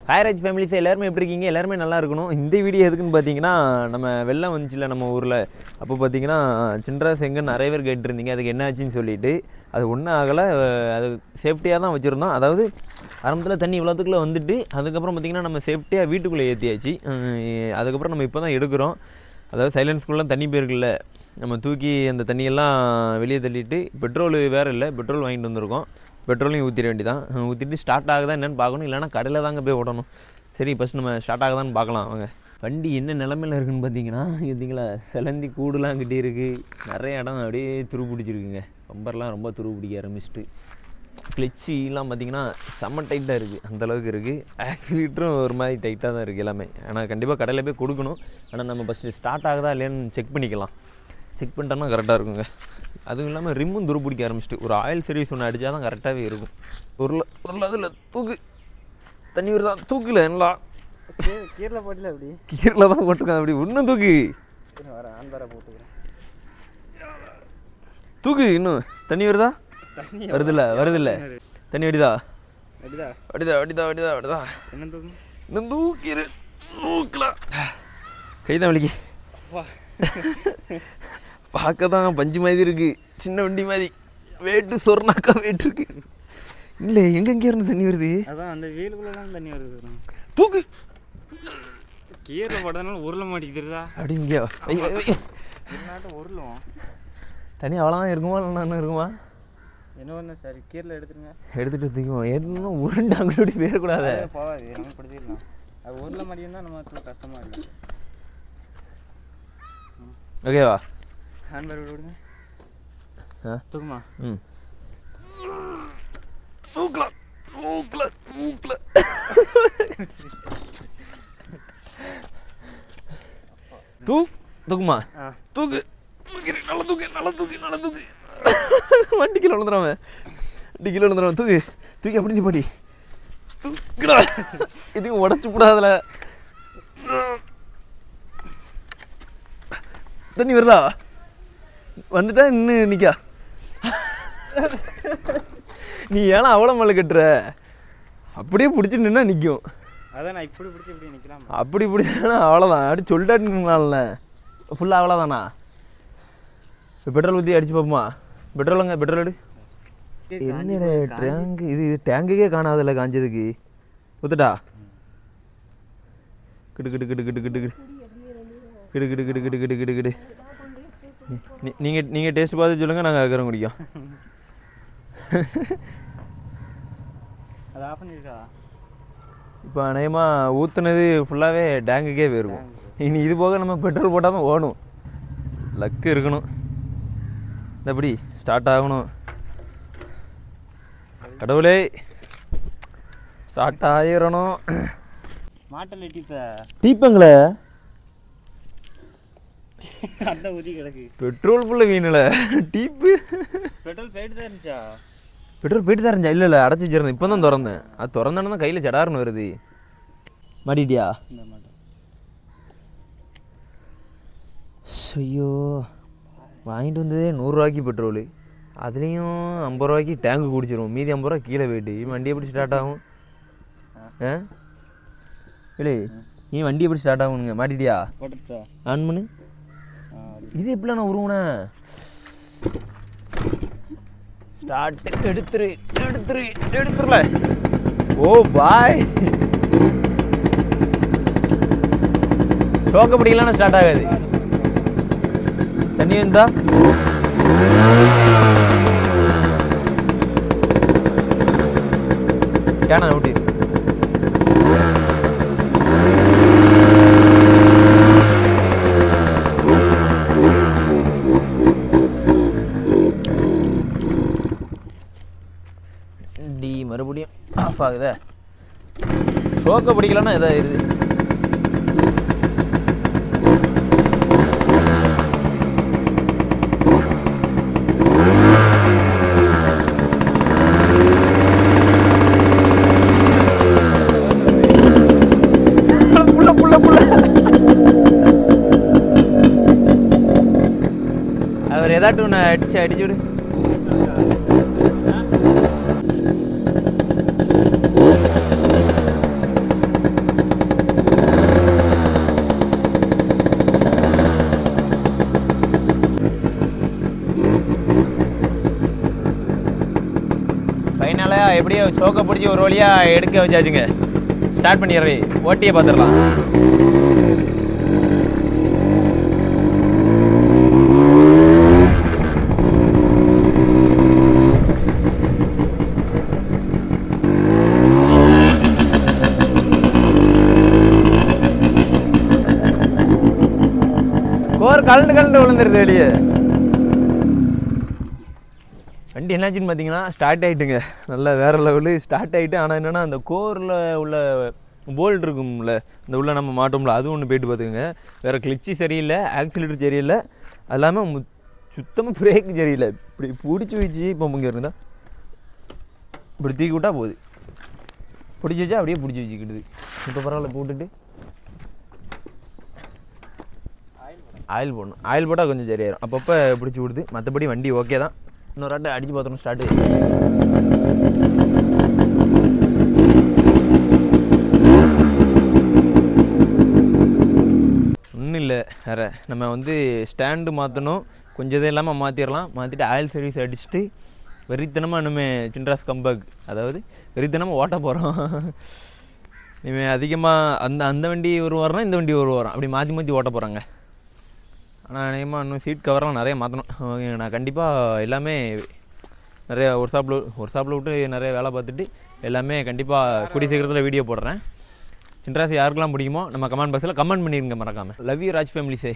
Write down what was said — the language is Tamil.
ஹாய் ராஜ் ஃபேமிலிஸ் எல்லாருமே எப்படி இருக்கீங்க? எல்லாருமே நல்லா இருக்கணும். இந்த வீடியோ எதுக்குன்னு பார்த்தீங்கன்னா, நம்ம வெள்ளம் வந்துச்சுல நம்ம ஊரில். அப்போ பார்த்தீங்கன்னா சின்ராஸ் எங்கன்னு நிறைய பேர் கேட்டுருந்தீங்க. அதுக்கு என்ன ஆச்சுன்னு சொல்லிட்டு அது ஒன்றும் ஆகலை. அது சேஃப்டியாக தான் வச்சுருந்தோம். அதாவது ஆரம்பத்தில் தண்ணி இவ்வளோத்துக்குள்ளே வந்துட்டு அதுக்கப்புறம் பார்த்திங்கன்னா நம்ம சேஃப்டியாக வீட்டுக்குள்ளே ஏற்றியாச்சு. அதுக்கப்புறம் நம்ம இப்போ தான் எடுக்கிறோம். அதாவது சைலன்ஸ்குள்ளே தண்ணி போயிருக்குல்ல, நம்ம தூக்கி அந்த தண்ணியெல்லாம் வெளியே தள்ளிட்டு பெட்ரோல் வேறு இல்லை, பெட்ரோல் வாங்கிட்டு வந்திருக்கோம். பெட்ரோலையும் ஊற்றிட வேண்டியதான். ஊற்றிட்டு ஸ்டார்ட் ஆகுதா என்னென்னு பார்க்கணும். இல்லைனா கடையில் தாங்க போய் ஓடணும். சரி ஃபஸ்ட் நம்ம ஸ்டார்ட் ஆகுதான்னு பார்க்கலாம் வாங்க. வண்டி என்ன நிலமையில் இருக்குதுன்னு பார்த்தீங்கன்னா, பார்த்தீங்களா சிலந்தி கூடுலாம் கிட்டே இருக்குது. நிறைய இடம் அப்படியே துரு பிடிச்சிருக்குங்க. பம்பர்லாம் ரொம்ப துரு பிடிக்க ஆரம்பிச்சிட்டு. கிளச்சிலாம் பார்த்திங்கன்னா செம்ம டைட்டாக இருக்குது, அந்தளவுக்கு இருக்குது. ஆக்சிலேட்டரும் ஒரு மாதிரி டைட்டாக தான் இருக்குது எல்லாமே. ஆனால் கண்டிப்பாக கடையில் போய் கொடுக்கணும். ஆனால் நம்ம ஃபஸ்ட்டு ஸ்டார்ட் ஆகுதா இல்லையான்னு செக் பண்ணிக்கலாம். செக் பண்ணிட்டோம்னா கரெக்டாக இருக்குங்க. அதுவும் இல்லாமல் ரிம்மும் துரு பிடிக்க ஆரம்பிச்சிட்டு. ஒரு ஆயில் சர்வீஸ் ஒன்று அடித்தா தான் கரெக்டாகவே இருக்கும். ஒரு அதில் தூக்கு தண்ணி வருதா? தூக்கில் என்னலா கீரில் போட்டில அப்படி கீரில் தான் போட்டிருக்கான். அப்படி இன்னும் தூக்கு வர ஆண்பாரை போட்டுக்கிறேன். தூக்கு இன்னும் தண்ணி வருதா? வருதில்ல வருதில்ல தண்ணி வடிதா வடிதா வடிதா வடிதா வடிதா வடிதா என்ன தூக்கு? இன்னும் தூக்கிடு தூக்கலாம். கைதான் வலிக்கு. பார்க்க தான் பஞ்சு மாதிரி இருக்குது, சின்ன வண்டி மாதிரி. வெயிட்டு சொர்ணாக்கா வெயிட் இருக்கு. இல்லை எங்கெங்கே இருந்து தண்ணி வருது? அதான் அந்த வீலுக்குள்ளே தான் தண்ணி வருது. தூக்கு. கீரில் போட்டதுனால உருள மாட்டேங்குதுதா. அப்படி இங்கே என்னாட்டம் உருளும் தண்ணி அவ்வளோதான் இருக்குமா இல்லைன்னா இருக்குமா? என்ன ஒன்று சரி கீரில் எடுத்துருங்க. எடுத்துகிட்டு தூக்குவோம். இன்னும் உருண்டு அங்கோடி போயிடக்கூடாது. போகாது, நம்ம பிடிச்சிடலாம். அது உருள மாட்டேங்குதுன்னா நம்ம கஷ்டமாக இருக்குது. ஓகேவா? ஹேண்ட்பேர் விடுங்க. தூக்குமா? ம் தூக்கலாம் தூக்கலாம் தூக்கலாம். தூக்குமா? தூக்கு நல்லா தூக்கு நல்லா தூக்கு நல்லா தூக்கு. வண்டி கிலோ விழுந்துடாம, வண்டி கிலோ விழுந்துடாம. தூக்கு தூக்கி அப்படி பாடி தூக்குடா. இதுக்கு உடச்சு கூடாதுல. தண்ணி வருதா? வந்துட்டா இன்னும் நிற்கா. நீ ஏன்னா அவ்வளோ மழை கட்டுற? அப்படியே பிடிச்சி நின்னா நிற்கும். அதான் நான் இப்படி பிடிச்சி இப்படி நிற்கலாம். அப்படி பிடிச்சா அவ்வளோதான். அப்படி சொல்லிட்டாட்டுங்களா? ஃபுல்லாக அவ்வளோதானா? இப்போ பெட்ரோல் ஊற்றி அடிச்சு பார்ப்போமா? பெட்ரோலுங்க பெட்ரோல் எடு. என்னடா டேங்கு இது? டேங்குக்கே காணாதில்ல காஞ்சதுக்கு. ஊத்துட்டா? கிடு கிடு கிடு கிடு கிடு கிடு கிடு கிடு கிடு கிடு கிடு கிடு கிடு. நீங்கள் டேஸ்ட் பார்த்து சொல்லுங்கள், நாங்கள் அதுக்கறம் குடிக்கும். அது ஆஃப் பண்ணிருக்கா? இப்போ அநேகமாக ஊற்றுனது ஃபுல்லாகவே டேங்குக்கே போயிருக்கும். இனி இது போக நம்ம பெட்ரோல் போட்டால் தான் ஓடும். லக்கு இருக்கணும். இந்தபடி ஸ்டார்ட் ஆகணும். கடவுளே ஸ்டார்ட் ஆகிடணும். மாட்டல டீப்பங்களே அந்த ஊதி கிடக்கு. பெட்ரோல் ஃபுல்ல வீணில் டீப்பு. பெட்ரோல் போயிட்டு தான் இருந்துச்சா? பெட்ரோல் போயிட்டு தான் இருந்துச்சா? இல்லை அடைச்சி வச்சிருந்தேன். இப்போ தான் திறந்தேன். அது திறந்தானே தான் கையில் சடாருன்னு வருது. மாட்டிட்டியா? இந்த மாட்டேன். ஐயோ வாங்கிட்டு வந்ததே 100 ரூபாய்க்கு பெட்ரோலு. அதுலேயும் 50 ரூபாய்க்கு டேங்கு குடிச்சிடும். மீதி 50 ரூபா கீழே போயிட்டு வண்டி எப்படி ஸ்டார்ட் ஆகும்? இல்லை நீ வண்டி எப்படி ஸ்டார்ட் ஆகுங்க? மாட்டிட்டியா? ஆன் பண்ணு. இது எப்படிலாம் நான் உருவுனேன்? ஸ்டார்ட் எடுத்துரு எடுத்துரு எடுத்துருல. ஓ பாய், சோக்க பிடிக்கலாம் ஸ்டார்ட் ஆகாது. தண்ணி இருந்தா கேனா ஊட்டி. மறுபடியும் ஆஃப் ஆகுதே. சோக்க பிடிக்கலன்னா இதாகிடுது. அவர் ஏதாட்டும் ஒன்று அடிச்சு விடு. அப்படியே சோக்கை பிடிச்சி ஒரு வழியாக எடுக்க வச்சாச்சுங்க. ஸ்டார்ட் பண்ணிடுறேன், ஓட்டியை பார்த்துடலாம். கோர் கலண்டு விழுந்துருது வெளியே. வண்டி என்னாச்சுன்னு பார்த்தீங்கன்னா ஸ்டார்ட் ஆகிட்டுங்க, நல்லா வேறு லெவலு ஸ்டார்ட் ஆகிட்டு. ஆனால் என்னென்னா அந்த கோரில் உள்ள போல்ட் இருக்கும்ல, இந்த உள்ள நம்ம மாட்டோம்ல, அது ஒன்று போய்ட்டு பார்த்துக்குங்க. வேறு கிளச்சு சரியில்லை, ஆக்சிலேட்டர் சரியில்லை, அது இல்லாமல் சுத்தமாக பிரேக்கு சரியில்லை. இப்படி பிடிச்சி வச்சு இப்போ இங்கே இருந்தால் இப்படி தூக்கி விட்டா போகுது, பிடிச்சி வச்சா அப்படியே பிடிச்சி வச்சுக்கிடுது. இப்போ பரவாயில்ல, போட்டுட்டு ஆயில் போடணும். ஆயில் போட்டால் கொஞ்சம் சரியாயிரும், அப்பப்போ பிடிச்சி விடுது. மற்றபடி வண்டி ஓகே தான். இன்னொரு ஆட்டை அடித்து பார்த்தோம் ஸ்டார்ட்டு. ஒன்றும் இல்லை, வேறு நம்ம வந்து ஸ்டாண்டு மாற்றணும், கொஞ்சம் இதே இல்லாமல் மாற்றிடலாம். மாற்றிட்டு ஆயில் சர்வீஸ் அடிச்சுட்டு வெறித்தனமாக இனிமேல் சின்ராஸ் கம்பேக், அதாவது வெறித்தனமாக ஓட்ட போகிறோம். இனிமேல் அதிகமாக அந்த வண்டி ஒரு வாரம், இந்த வண்டி ஒரு வாரம், அப்படி மாற்றி ஓட்ட போகிறாங்க. ஆனால் அநேகமாக இன்னும் சீட் கவரெலாம் நிறைய மாற்றணும். நான் கண்டிப்பாக எல்லாமே நிறைய ஒரு ஷாப்பில் விட்டு நிறைய வேலை பார்த்துட்டு எல்லாமே கண்டிப்பாக கூடிய சீக்கிரத்தில் வீடியோ போடுறேன். சின்ராஸ் யாருக்கெல்லாம் பிடிக்குமோ நம்ம கமெண்ட் பாக்ஸில் கமெண்ட் பண்ணிடுங்க மறக்காமல். Love you Raj family say.